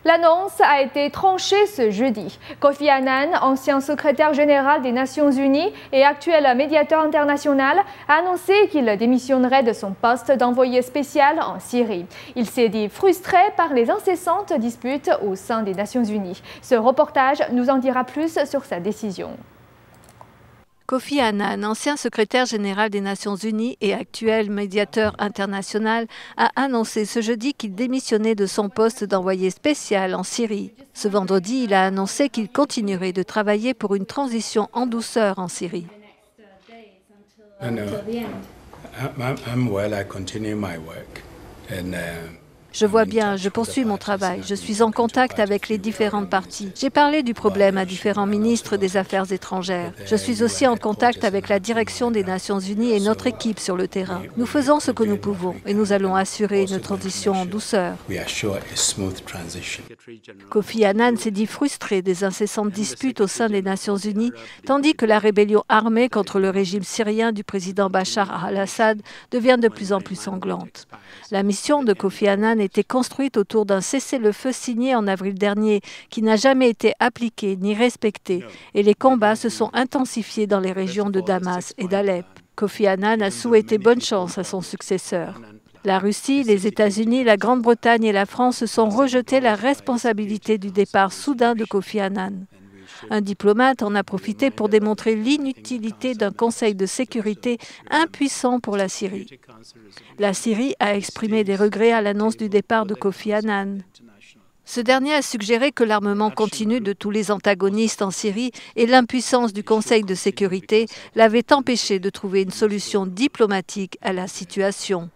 L'annonce a été tranchée ce jeudi. Kofi Annan, ancien secrétaire général des Nations Unies et actuel médiateur international, a annoncé qu'il démissionnerait de son poste d'envoyé spécial en Syrie. Il s'est dit frustré par les incessantes disputes au sein des Nations Unies. Ce reportage nous en dira plus sur sa décision. Kofi Annan, ancien secrétaire général des Nations Unies et actuel médiateur international, a annoncé ce jeudi qu'il démissionnait de son poste d'envoyé spécial en Syrie. Ce vendredi, il a annoncé qu'il continuerait de travailler pour une transition en douceur en Syrie. Je vois bien, je poursuis mon travail. Je suis en contact avec les différentes parties. J'ai parlé du problème à différents ministres des Affaires étrangères. Je suis aussi en contact avec la direction des Nations Unies et notre équipe sur le terrain. Nous faisons ce que nous pouvons et nous allons assurer une transition en douceur. Kofi Annan s'est dit frustré des incessantes disputes au sein des Nations Unies, tandis que la rébellion armée contre le régime syrien du président Bachar al-Assad devient de plus en plus sanglante. La mission de Kofi Annan était construite autour d'un cessez-le-feu signé en avril dernier qui n'a jamais été appliqué ni respecté et les combats se sont intensifiés dans les régions de Damas et d'Alep. Kofi Annan a souhaité bonne chance à son successeur. La Russie, les États-Unis, la Grande-Bretagne et la France se sont rejetés la responsabilité du départ soudain de Kofi Annan. Un diplomate en a profité pour démontrer l'inutilité d'un Conseil de sécurité impuissant pour la Syrie. La Syrie a exprimé des regrets à l'annonce du départ de Kofi Annan. Ce dernier a suggéré que l'armement continu de tous les antagonistes en Syrie et l'impuissance du Conseil de sécurité l'avaient empêché de trouver une solution diplomatique à la situation.